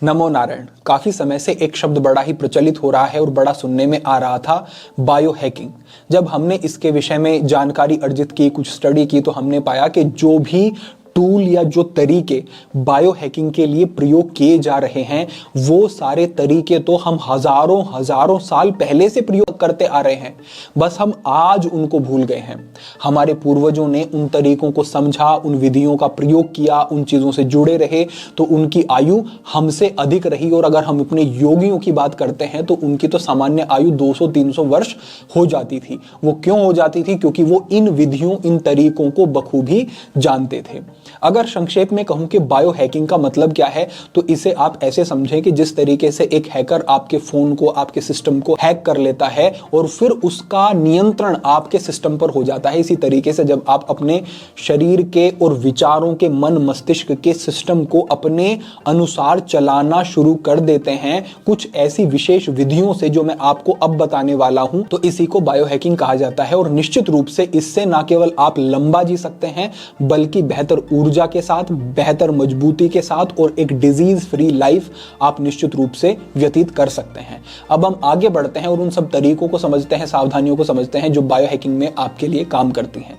नमो नारायण। काफी समय से एक शब्द बड़ा ही प्रचलित हो रहा है और बड़ा सुनने में आ रहा था, बायो हैकिंग। जब हमने इसके विषय में जानकारी अर्जित की, कुछ स्टडी की, तो हमने पाया कि जो भी टूल या जो तरीके बायो हैकिंग के लिए प्रयोग किए जा रहे हैं, वो सारे तरीके तो हम हजारों हजारों साल पहले से प्रयोग करते आ रहे हैं, बस हम आज उनको भूल गए हैं। हमारे पूर्वजों ने उन तरीकों को समझा, उन विधियों का प्रयोग किया, उन चीजों से जुड़े रहे, तो उनकी आयु हमसे अधिक रही। और अगर हम अपने योगियों की बात करते हैं तो उनकी तो सामान्य आयु 200-300 वर्ष हो जाती थी। वो क्यों हो जाती थी? क्योंकि वो इन विधियों, इन तरीकों को बखूबी जानते थे। अगर संक्षेप में कहूं कि बायो हैकिंग का मतलब क्या है, तो इसे आप ऐसे समझें कि जिस तरीके से एक हैकर आपके फोन को, आपके सिस्टम को हैक कर लेता है और फिर उसका नियंत्रण आपके सिस्टम पर हो जाता है, इसी तरीके से जब आप अपने शरीर के और विचारों के, मन मस्तिष्क के सिस्टम को अपने अनुसार चलाना शुरू कर देते हैं कुछ ऐसी विशेष विधियों से जो मैं आपको अब बताने वाला हूं, तो इसी को बायो हैकिंग कहा जाता है। और निश्चित रूप से इससे ना केवल आप लंबा जी सकते हैं, बल्कि बेहतर ऊर्जा के साथ, बेहतर मजबूती के साथ और एक डिजीज फ्री लाइफ आप निश्चित रूप से व्यतीत कर सकते हैं। अब हम आगे बढ़ते हैं और उन सब तरीकों को समझते हैं, सावधानियों को समझते हैं जो बायो हैकिंग में आपके लिए काम करती हैं।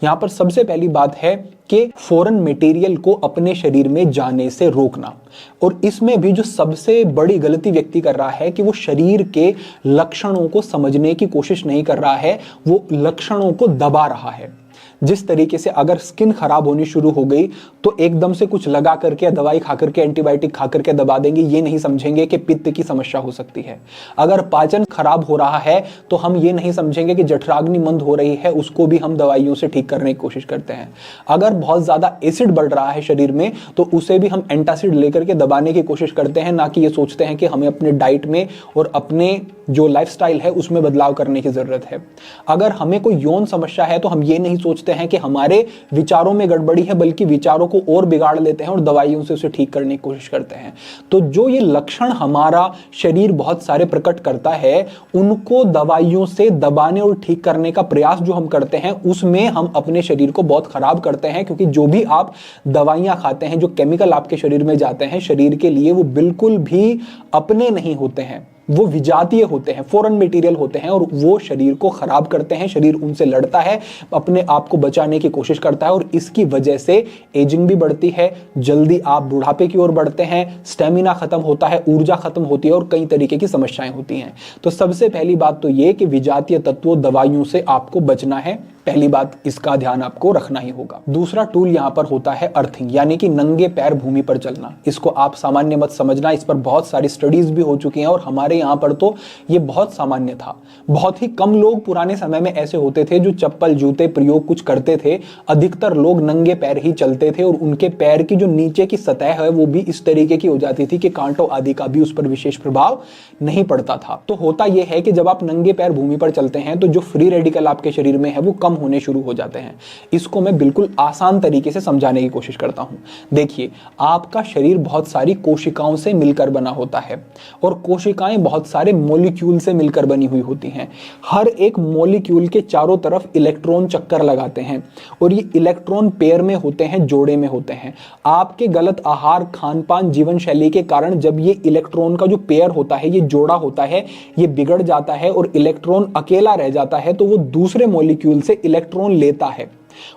यहां पर सबसे पहली बात है कि फॉरेन मटेरियल को अपने शरीर में जाने से रोकना। और इसमें भी जो सबसे बड़ी गलती व्यक्ति कर रहा है कि वो शरीर के लक्षणों को समझने की कोशिश नहीं कर रहा है, वो लक्षणों को दबा रहा है। जिस तरीके से अगर स्किन खराब होनी शुरू हो गई तो एकदम से कुछ लगा करके, दवाई खा करके, एंटीबायोटिक खा करके दबा देंगे, ये नहीं समझेंगे कि पित्त की समस्या हो सकती है। अगर पाचन खराब हो रहा है तो हम ये नहीं समझेंगे कि जठराग्नि मंद हो रही है, उसको भी हम दवाइयों से ठीक करने की कोशिश करते हैं। अगर बहुत ज्यादा एसिड बढ़ रहा है शरीर में तो उसे भी हम एंटासिड लेकर के दबाने की कोशिश करते हैं, ना कि ये सोचते हैं कि हमें अपने डाइट में और अपने जो लाइफस्टाइल है उसमें बदलाव करने की जरूरत है। अगर हमें कोई यौन समस्या है तो हम ये नहीं सोचते हैं कि हमारे विचारों में गड़बड़ी है, बल्कि विचारों को और बिगाड़ लेते हैं और दवाइयों से उसे ठीक करने की कोशिश करते हैं। तो जो ये लक्षण हमारा शरीर बहुत सारे प्रकट करता है, उनको दवाइयों से दबाने और ठीक करने का प्रयास जो हम करते हैं, उसमें हम अपने शरीर को बहुत खराब करते हैं। क्योंकि जो भी आप दवाइयां खाते हैं, जो केमिकल आपके शरीर में जाते हैं, शरीर के लिए वो बिल्कुल भी अपने नहीं होते हैं, वो विजातीय होते हैं, फॉरेन मटेरियल होते हैं और वो शरीर को खराब करते हैं। शरीर उनसे लड़ता है, अपने आप को बचाने की कोशिश करता है और इसकी वजह से एजिंग भी बढ़ती है, जल्दी आप बुढ़ापे की ओर बढ़ते हैं, स्टेमिना खत्म होता है, ऊर्जा खत्म होती है और कई तरीके की समस्याएं होती हैं। तो सबसे पहली बात तो ये कि विजातीय तत्वों, दवाइयों से आपको बचना है। पहली बात, इसका ध्यान आपको रखना ही होगा। दूसरा टूल यहां पर होता है अर्थिंग, यानी कि नंगे पैर भूमि पर चलना। इसको आप सामान्य मत समझना, इस पर बहुत सारी स्टडीज भी हो चुकी हैं और हमारे यहां पर तो ये बहुत सामान्य था। बहुत ही कम लोग पुराने समय में ऐसे होते थे जो चप्पल, जूते प्रयोग कुछ करते थे। अधिकतर लोग नंगे पैर ही चलते थे और उनके पैर की जो नीचे की सतह है वो भी इस तरीके की हो जाती थी कि कांटों आदि का भी उस पर विशेष प्रभाव नहीं पड़ता था। तो होता यह है कि जब आप नंगे पैर भूमि पर चलते हैं तो जो फ्री रेडिकल आपके शरीर में है वो कम होने शुरू हो जाते हैं। इसको मैं बिल्कुल आसान तरीके से समझाने की कोशिश करता हूं। देखिए, आपका शरीर बहुत सारी कोशिकाओं से मिलकर बना होता है और कोशिकाएं बहुत सारे मॉलिक्यूल से मिलकर बनी हुई होती हैं। हर एक मॉलिक्यूल के चारों तरफ इलेक्ट्रॉन चक्कर लगाते हैं और ये इलेक्ट्रॉन पेयर में होते हैं, जोड़े में होते हैं। आपके गलत आहार, खान-पान, जीवन शैली के कारण जब ये इलेक्ट्रॉन का जो पेयर होता है, ये जोड़ा होता है, ये बिगड़ जाता है और इलेक्ट्रॉन अकेला रह जाता है, तो वो दूसरे मॉलिक्यूल से इलेक्ट्रॉन लेता है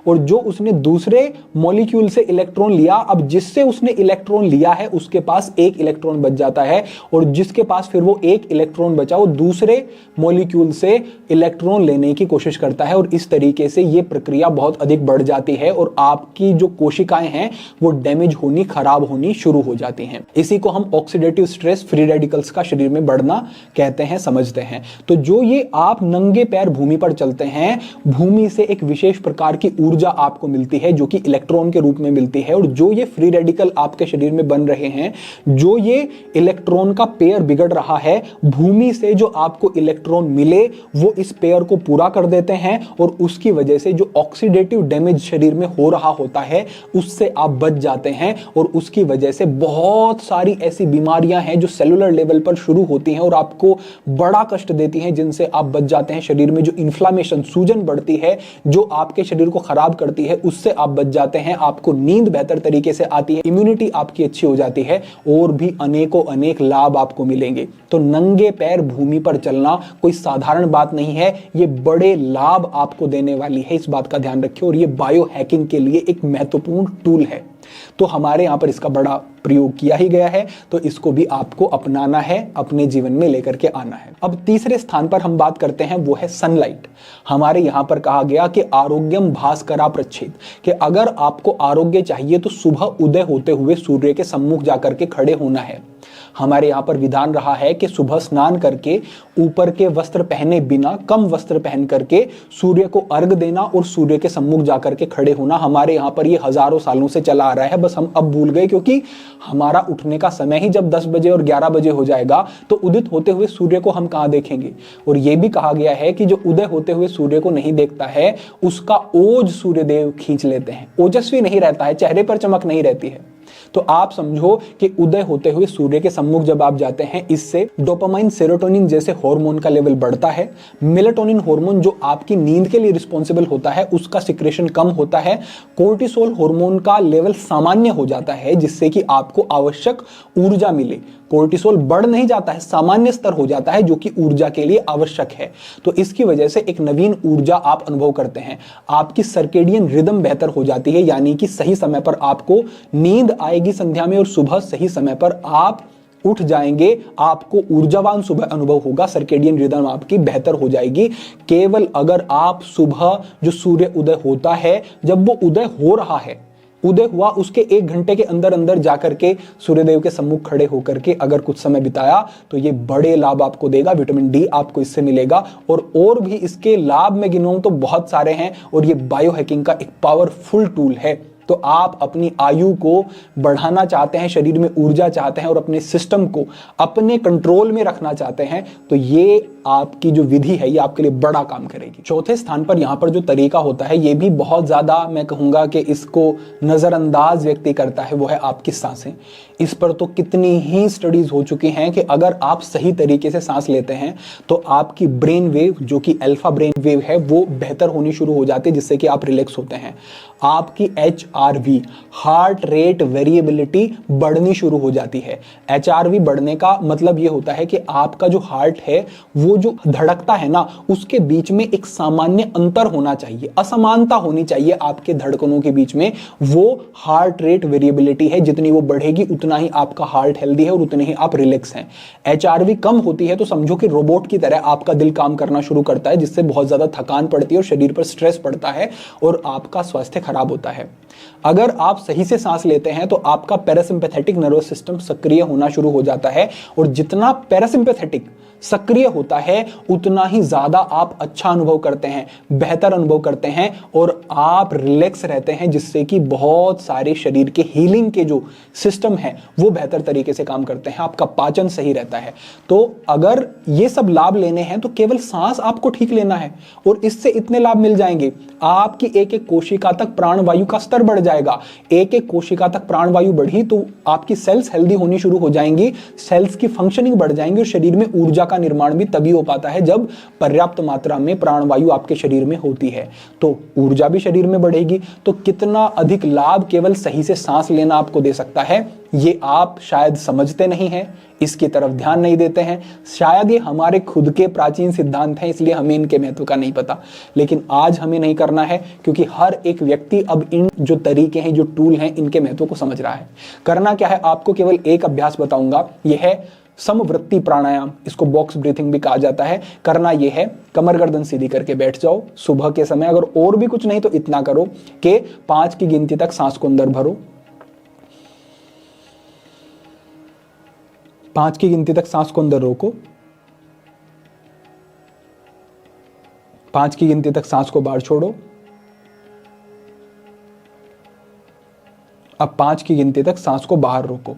और जो उसने दूसरे मॉलिक्यूल से इलेक्ट्रॉन लिया, अब जिससे उसने इलेक्ट्रॉन लिया है उसके पास एक इलेक्ट्रॉन बच जाता है और जिसके पास फिर वो एक इलेक्ट्रॉन बचा वो दूसरे मॉलिक्यूल से इलेक्ट्रॉन लेने की कोशिश करता है और इस तरीके से ये प्रक्रिया बहुत अधिक बढ़ जाती है और आपकी जो कोशिकाएं हैं वो डैमेज होनी, खराब होनी शुरू हो जाती हैं। इसी को हम ऑक्सीडेटिव स्ट्रेस, फ्री रेडिकल्स का शरीर में बढ़ना कहते हैं, समझते हैं। तो जो ये आप नंगे पैर भूमि पर चलते हैं, भूमि से एक विशेष प्रकार की ऊर्जा आपको मिलती है जो कि इलेक्ट्रॉन के रूप में मिलती है और जो ये फ्री रेडिकल आपके शरीर में बन रहे हैं, जो ये इलेक्ट्रॉन का पेयर बिगड़ रहा है, भूमि से जो आपको इलेक्ट्रॉन मिले वो इस पेयर को पूरा कर देते हैं और उसकी वजह से जो ऑक्सीडेटिव डैमेज शरीर में हो रहा होता है उससे आप बच जाते हैं और उसकी वजह से बहुत सारी ऐसी बीमारियां हैं जो सेलुलर लेवल पर शुरू होती हैं और आपको बड़ा कष्ट देती हैं, जिनसे आप बच जाते हैं। शरीर में जो इन्फ्लामेशन, सूजन बढ़ती है, जो आपके शरीर को खराब करती है उससे आप बच जाते हैं, आपको नींद बेहतर तरीके से आती है, इम्यूनिटी आपकी अच्छी हो जाती है और भी अनेकों अनेक लाभ आपको मिलेंगे। तो नंगे पैर भूमि पर चलना कोई साधारण बात नहीं है, ये बड़े लाभ आपको देने वाली है, इस बात का ध्यान रखिए। और ये बायो हैकिंग के लिए एक महत्वपूर्ण टूल है, तो हमारे यहां पर इसका बड़ा प्रयोग किया ही गया है, तो इसको भी आपको अपनाना है, अपने जीवन में लेकर के आना है। अब तीसरे स्थान पर हम बात करते हैं, वो है सनलाइट। हमारे यहां पर कहा गया कि आरोग्यम भास्करा प्रच्छेद, कि अगर आपको आरोग्य चाहिए तो सुबह उदय होते हुए सूर्य के सम्मुख जाकर के खड़े होना है। हमारे यहां पर विधान रहा है कि सुबह स्नान करके ऊपर के वस्त्र पहने बिना कम वस्त्र पहन करके सूर्य को अर्घ देना और सूर्य के सम्मुख जाकर के खड़े होना। हमारे यहां पर ये हजारों सालों से चला आ रहा है, बस हम अब भूल गए, क्योंकि हमारा उठने का समय ही जब 10 बजे और 11 बजे हो जाएगा तो उदित होते हुए सूर्य को हम कहां देखेंगे। और यह भी कहा गया है कि जो उदय होते हुए सूर्य को नहीं देखता है उसका ओज सूर्यदेव खींच लेते हैं, ओजस्वी नहीं रहता है, चेहरे पर चमक नहीं रहती है। तो आप समझो कि उदय होते हुए सूर्य के सम्मुख जब आप जाते हैं, इससे डोपामाइन, सेरोटोनिन जैसे हार्मोन का लेवल बढ़ता है। मेलाटोनिन हार्मोन जो आपकी नींद के लिए रिस्पॉन्सिबल होता है उसका सिक्रेशन कम होता है। कोर्टिसोल हार्मोन का लेवल सामान्य हो जाता है, जिससे कि आपको आवश्यक ऊर्जा मिले। कोर्टिसोल बढ़ नहीं जाता है, सामान्य स्तर हो जाता है, जो कि ऊर्जा के लिए आवश्यक है। तो इसकी वजह से एक नवीन ऊर्जा आप अनुभव करते हैं, आपकी सर्केडियन रिदम बेहतर हो जाती है, यानी कि सही समय पर आपको नींद आएगी संध्या में और सुबह सही समय पर आप उठ जाएंगे, आपको ऊर्जावान सुबह अनुभव होगा, सर्केडियन रिदम आपकी बेहतर हो जाएगी। केवल अगर आप सुबह जो सूर्य उदय होता है, जब वो उदय हो रहा है, उदय हुआ उसके 1 घंटे के अंदर अंदर जाकर के सूर्यदेव के सम्मुख खड़े होकर के अगर कुछ समय बिताया तो ये बड़े लाभ आपको देगा। विटामिन डी आपको इससे मिलेगा और भी इसके लाभ में गिनूं तो बहुत सारे हैं, और ये बायो हैकिंग का एक पावरफुल टूल है। तो आप अपनी आयु को बढ़ाना चाहते हैं, शरीर में ऊर्जा चाहते हैं और अपने सिस्टम को अपने कंट्रोल में रखना चाहते हैं, तो ये आपकी जो विधि है ये आपके लिए बड़ा काम करेगी। चौथे स्थान पर यहां पर जो तरीका होता है ये भी बहुत ज्यादा, मैं कहूंगा कि इसको नजरअंदाज व्यक्ति करता है, वो है आपकी सांसें। इस पर तो कितनी ही स्टडीज हो चुकी हैं कि अगर आप सही तरीके से सांस लेते हैं तो आपकी ब्रेन वेव, जो कि अल्फा ब्रेन वेव है, वो बेहतर होनी शुरू हो जाती है, जिससे कि आप रिलैक्स होते हैं। आपकी HRV, हार्ट रेट वेरिएबिलिटी, बढ़नी शुरू हो जाती है। HRV बढ़ने का मतलब ये होता है कि आपका जो हार्ट है वो जो धड़कता है ना, उसके बीच में एक सामान्य अंतर होना चाहिए, असमानता होनी चाहिए आपके धड़कनों के बीच में। वो हार्ट रेट वेरिएबिलिटी है, जितनी वो बढ़ेगी उतना ही आपका हार्ट हेल्दी है और उतने ही आप रिलैक्स हैं। HRV कम होती है तो समझो कि रोबोट की तरह आपका दिल काम करना शुरू करता है, जिससे बहुत ज्यादा थकान पड़ती है और शरीर पर स्ट्रेस पड़ता है और आपका स्वास्थ्य खराब होता है। अगर आप सही से सांस लेते हैं तो आपका पैरासिम्पैथेटिक नर्वस सिस्टम सक्रिय होना शुरू हो जाता है, और जितना पैरासिम्पैथेटिक सक्रिय होता है उतना ही ज्यादा आप अच्छा अनुभव करते हैं, बेहतर अनुभव करते हैं और आप रिलैक्स रहते हैं, जिससे कि बहुत सारे शरीर के हीलिंग के जो सिस्टम है वो बेहतर तरीके से काम करते हैं, आपका पाचन सही रहता है। तो अगर ये सब लाभ लेने हैं तो केवल सांस आपको ठीक लेना है और इससे इतने लाभ मिल जाएंगे। आपकी एक एक कोशिका तक प्राणवायु का स्तर बढ़ जाएगा। एक एक कोशिका तक प्राणवायु बढ़ी तो आपकी सेल्स हेल्दी होनी शुरू हो जाएंगी, सेल्स की फंक्शनिंग बढ़ जाएंगी और शरीर में ऊर्जा का निर्माण भी तभी हो पाता है जब पर्याप्त मात्रा में प्राणवायु आपके शरीर में होती है, तो ऊर्जा भी शरीर में बढ़ेगी। तो कितना अधिक लाभ केवल सही से सांस लेना आपको दे सकता है, ये आप शायद समझते नहीं हैं, इसकी तरफ ध्यान नहीं देते हैं। शायद ये हमारे खुद के प्राचीन सिद्धांत हैं, इसलिए हमें इनके महत्व का नहीं पता, लेकिन आज हमें नहीं करना है, क्योंकि हर एक व्यक्ति अब इन जो तरीके हैं, जो टूल हैं, इनके महत्व को समझ रहा है। करना क्या है, आपको केवल एक अभ्यास बताऊंगा, यह है समवृत्ति प्राणायाम, इसको बॉक्स ब्रीथिंग भी कहा जाता है। करना यह है, कमर गर्दन सीधी करके बैठ जाओ सुबह के समय, अगर और भी कुछ नहीं तो इतना करो कि 5 की गिनती तक सांस को अंदर भरो, 5 की गिनती तक सांस को अंदर रोको, 5 की गिनती तक सांस को बाहर छोड़ो, अब 5 की गिनती तक सांस को बाहर रोको।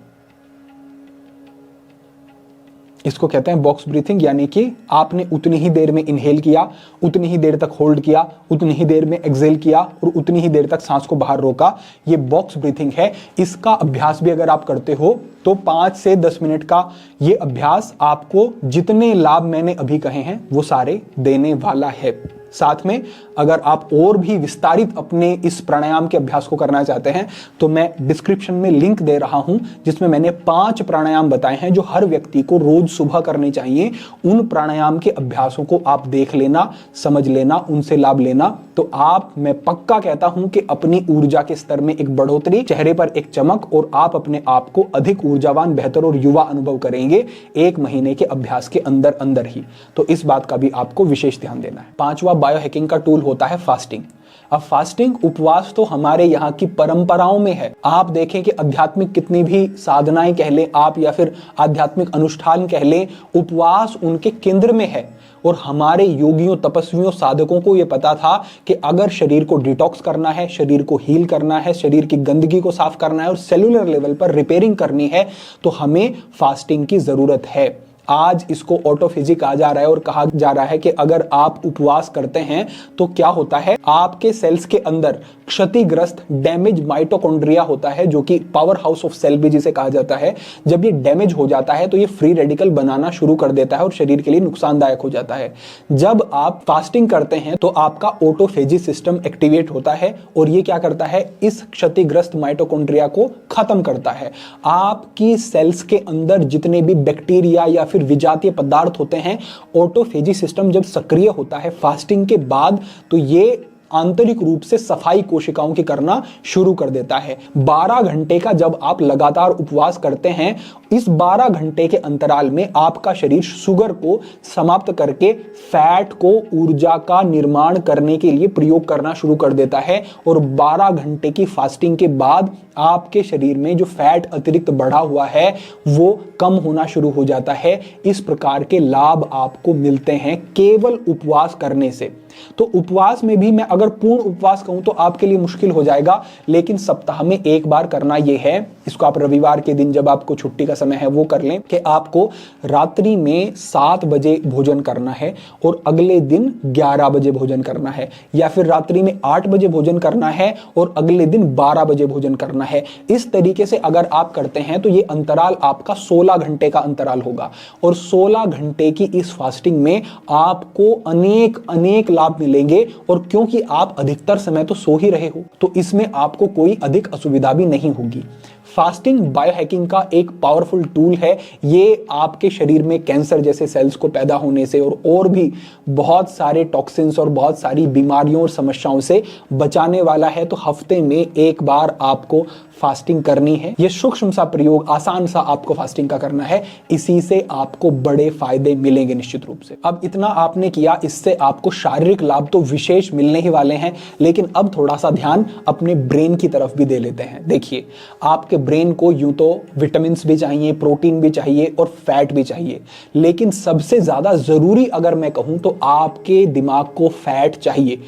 इसको कहते हैं बॉक्स ब्रीथिंग, यानी कि आपने उतनी ही देर में इनहेल किया, उतनी ही देर तक होल्ड किया, उतनी ही देर में एक्सहेल किया और उतनी ही देर तक सांस को बाहर रोका। ये बॉक्स ब्रीथिंग है। इसका अभ्यास भी अगर आप करते हो तो 5 से 10 मिनट का ये अभ्यास आपको जितने लाभ मैंने अभी कहे हैं वो सारे देने वाला है। साथ में अगर आप और भी विस्तारित अपने इस प्राणायाम के अभ्यास को करना चाहते हैं तो मैं डिस्क्रिप्शन में लिंक दे रहा हूं, जिसमें मैंने 5 प्राणायाम बताए हैं जो हर व्यक्ति को रोज सुबह करने चाहिए। उन प्राणायाम के अभ्यासों को आप देख लेना, समझ लेना, उनसे लाभ लेना, तो मैं पक्का कहता हूं कि अपनी ऊर्जा के स्तर में एक बढ़ोतरी, चेहरे पर एक चमक और आप अपने आप को अधिक ऊर्जावान, बेहतर और युवा अनुभव करेंगे 1 महीने के अभ्यास के अंदर अंदर ही। तो इस बात का भी आपको विशेष ध्यान देना है। 5वां बायोहैकिंग का टूल होता है फास्टिंग। अब फास्टिंग, उपवास तो हमारे यहाँ की परंपराओं में है। आप देखें कि आध्यात्मिक कितनी भी साधनाएं कह लें आप या फिर आध्यात्मिक अनुष्ठान कह लें, उपवास उनके केंद्र में है। और हमारे योगियों, तपस्वियों, साधकों को यह पता था कि अगर शरीर को डिटॉक्स करना है, शरीर को हील करना है, शरीर की गंदगी को साफ करना है और सेलुलर लेवल पर रिपेयरिंग करनी है, तो हमें फास्टिंग की जरूरत है। आज इसको ऑटोफेजी कहा जा रहा है और कहा जा रहा है कि अगर आप उपवास करते हैं तो क्या होता है, आपके सेल्स के अंदर क्षतिग्रस्त डैमेज माइटोकॉन्ड्रिया होता है, जो कि पावर हाउस ऑफ सेल भी जिसे कहा जाता है। जब ये डैमेज हो जाता है तो ये फ्री रेडिकल बनाना शुरू कर देता है और शरीर के लिए नुकसानदायक हो जाता है। जब आप फास्टिंग करते हैं तो आपका ऑटोफेजी सिस्टम एक्टिवेट होता है और ये क्या करता है, इस क्षतिग्रस्त माइटोकॉन्ड्रिया को खत्म करता है। आपकी सेल्स के अंदर जितने भी बैक्टीरिया या फिर विजातीय पदार्थ होते हैं, ऑटोफेजी सिस्टम जब सक्रिय होता है फास्टिंग के बाद, तो ये आंतरिक रूप से सफाई कोशिकाओं की करना शुरू कर देता है। 12 घंटे का जब आप लगातार उपवास करते हैं, इस 12 घंटे के अंतराल में आपका शरीर शुगर को समाप्त करके फैट को ऊर्जा का निर्माण करने के लिए प्रयोग करना शुरू कर देता है। और 12 घंटे की फास्टिंग के बाद आपके शरीर में जो फैट अतिरिक्त बढ़ा हुआ है वो कम होना शुरू हो जाता है। इस प्रकार के लाभ आपको मिलते हैं केवल उपवास करने से। तो उपवास में भी मैं अगर पूर्ण उपवास कहूं तो आपके लिए मुश्किल हो जाएगा, लेकिन सप्ताह में एक बार करना यह है। इसको आप रविवार के दिन जब आपको छुट्टी का समय है वो कर लें कि आपको रात्रि में 7 बजे भोजन करना है और अगले दिन 11 बजे भोजन करना है, या फिर रात्रि में 8 बजे भोजन करना है और अगले दिन 12 बजे भोजन करना है। इस तरीके से अगर आप करते हैं तो ये अंतराल आपका 16 घंटे का अंतराल होगा। और 16 घंटे की इस फास्टिंग में आपको अनेक लाभ मिलेंगे। और क्योंकि आप अधिकतर समय तो सो ही रहे हो, तो इसमें आपको कोई अधिक असुविधा भी नहीं होगी। फास्टिंग बायोहैकिंग का एक पावरफुल टूल है। ये आपके शरीर में कैंसर जैसे सेल्स को पैदा होने से और भी बहुत सारे टॉक्सिन्स और बहुत सारी बीमारियों और समस्याओं से बचाने वाला है। तो हफ्ते में एक बार आपको फास्टिंग करनी है। ये सूक्ष्म सा प्रयोग, आसान सा आपको फास्टिंग का करना है। इसी से आपको बड़े फायदे मिलेंगे निश्चित रूप से। अब इतना आपने किया, इससे आपको शारीरिक लाभ तो विशेष मिलने ही वाले हैं, लेकिन अब थोड़ा सा ध्यान अपने ब्रेन की तरफ भी दे लेते हैं। देखिए, आपके ब्रेन को यूं तो विटामिन भी चाहिए, प्रोटीन भी चाहिए और फैट भी चाहिए, लेकिन सबसे ज्यादा जरूरी अगर मैं कहूं तो आपके दिमाग को फैट चाहिए।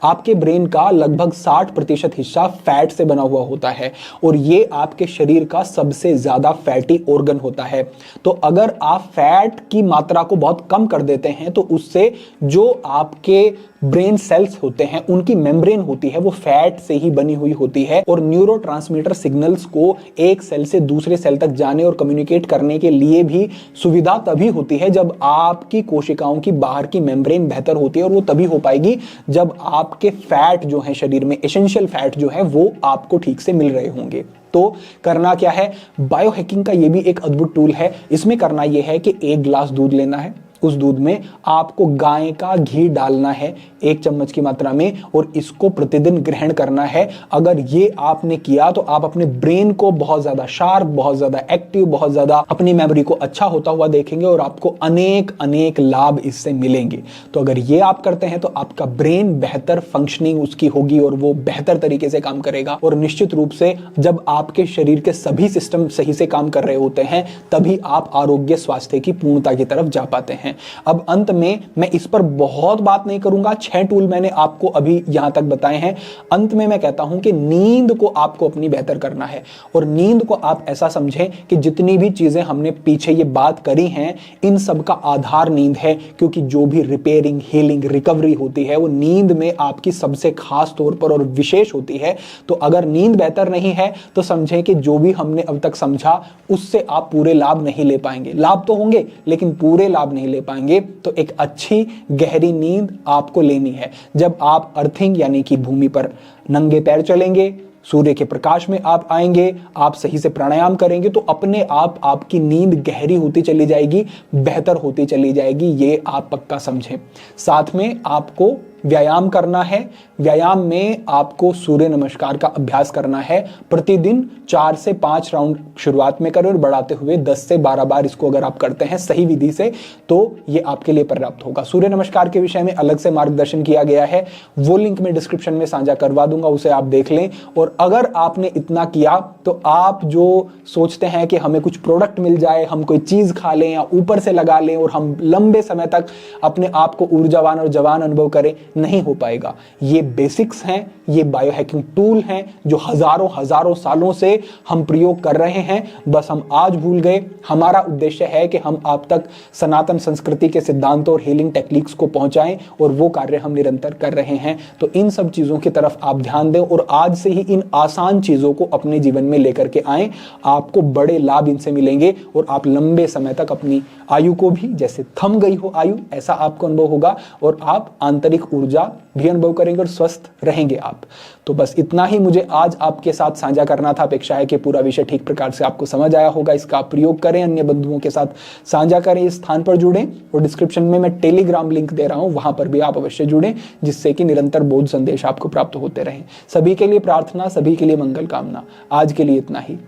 आपके ब्रेन का लगभग 60% हिस्सा फैट से बना हुआ होता है और ये आपके शरीर का सबसे ज्यादा फैटी ऑर्गन होता है। तो अगर आप फैट की मात्रा को बहुत कम कर देते हैं तो उससे जो आपके ब्रेन सेल्स होते हैं, उनकी मेम्ब्रेन होती है, वो फैट से ही बनी हुई होती है। और न्यूरोट्रांसमीटर सिग्नल्स को एक सेल से दूसरे सेल तक जाने और कम्युनिकेट करने के लिए भी सुविधा तभी होती है जब आपकी कोशिकाओं की बाहर की मेम्ब्रेन बेहतर होती है। और वो तभी हो पाएगी जब आपके फैट जो है शरीर में, एसेंशियल फैट जो है, वो आपको ठीक से मिल रहे होंगे। तो करना क्या है, बायोहैकिंग का ये भी एक अद्भुत टूल है। इसमें करना यह है कि 1 गिलास दूध लेना है, उस दूध में आपको गाय का घी डालना है 1 चम्मच की मात्रा में, और इसको प्रतिदिन ग्रहण करना है। अगर ये आपने किया तो आप अपने ब्रेन को बहुत ज्यादा शार्प, बहुत ज्यादा एक्टिव, बहुत ज्यादा अपनी मेमोरी को अच्छा होता हुआ देखेंगे और आपको अनेक लाभ इससे मिलेंगे। तो अगर ये आप करते हैं तो आपका ब्रेन बेहतर फंक्शनिंग उसकी होगी और वो बेहतर तरीके से काम करेगा। और निश्चित रूप से जब आपके शरीर के सभी सिस्टम सही से काम कर रहे होते हैं, तभी आप आरोग्य स्वास्थ्य की पूर्णता की तरफ जा पाते हैं। अब अंत में मैं इस पर बहुत बात नहीं करूंगा, 6 टूल मैंने आपको अभी यहां तक बताए हैं। अंत में मैं कहता हूं कि नींद को आपको अपनी बेहतर करना है। और नींद को आप ऐसा समझें कि जितनी भी चीजें हमने पीछे ये बात करी हैं, इन सब का आधार नींद है। क्योंकि जो भी रिपेयरिंग, हीलिंग, रिकवरी होती है वो नींद में आपकी सबसे खास तौर पर और विशेष होती है। तो अगर नींद बेहतर नहीं है तो समझें कि जो भी हमने अब तक समझा उससे आप पूरे लाभ नहीं ले पाएंगे। लाभ तो होंगे लेकिन पूरे लाभ नहीं ले ले पाएंगे। तो एक अच्छी गहरी नींद आपको लेनी है। जब आप अर्थिंग यानी कि भूमि पर नंगे पैर चलेंगे, सूर्य के प्रकाश में आप आएंगे, आप सही से प्राणायाम करेंगे, तो अपने आप आपकी नींद गहरी होती चली जाएगी, बेहतर होती चली जाएगी। ये आप पक्का समझें। साथ में आपको व्यायाम करना है। व्यायाम में आपको सूर्य नमस्कार का अभ्यास करना है। प्रतिदिन 4 से 5 राउंड शुरुआत में करें और बढ़ाते हुए 10 से 12 बार इसको अगर आप करते हैं सही विधि से तो ये आपके लिए पर्याप्त होगा। सूर्य नमस्कार के विषय में अलग से मार्गदर्शन किया गया है, वो लिंक मैं डिस्क्रिप्शन में साझा करवा दूंगा, उसे आप देख लें। और अगर आपने इतना किया तो आप जो सोचते हैं कि हमें कुछ प्रोडक्ट मिल जाए, हम कोई चीज खा लें या ऊपर से लगा लें और हम लंबे समय तक अपने आप को ऊर्जावान और जवान अनुभव करें, नहीं हो पाएगा। ये बेसिक्स हैं, ये बायोहैकिंग टूल हैं जो हजारों सालों से हम प्रयोग कर रहे हैं, बस हम आज भूल गए। हमारा उद्देश्य है कि हम आप तक सनातन संस्कृति के सिद्धांतों और हीलिंग टेक्निक्स को पहुंचाएं और वो कार्य हम निरंतर कर रहे हैं। तो इन सब चीजों की तरफ आप ध्यान दें और आज से ही इन आसान चीजों को अपने जीवन में लेकर के आएं। आपको बड़े लाभ इनसे मिलेंगे और आप लंबे समय तक अपनी आयु को भी, जैसे थम गई हो आयु, ऐसा आपको अनुभव होगा और आप आंतरिक ऊर्जा भी अनुभव करेंगे और स्वस्थ रहेंगे आप। तो बस इतना ही मुझे आज आपके साथ साझा करना था। अपेक्षा है कि पूरा विषय ठीक प्रकार से आपको समझ आया होगा। इसका आप प्रयोग करें, अन्य बंधुओं के साथ साझा करें, इस स्थान पर जुड़ें और डिस्क्रिप्शन में मैं टेलीग्राम लिंक दे रहा हूं, वहां पर भी आप अवश्य जुड़ें, जिससे कि निरंतर बोध संदेश आपको प्राप्त होते रहें। सभी के लिए प्रार्थना, सभी के लिए मंगल कामना। आज के लिए इतना ही।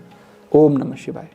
ओम नमः शिवाय।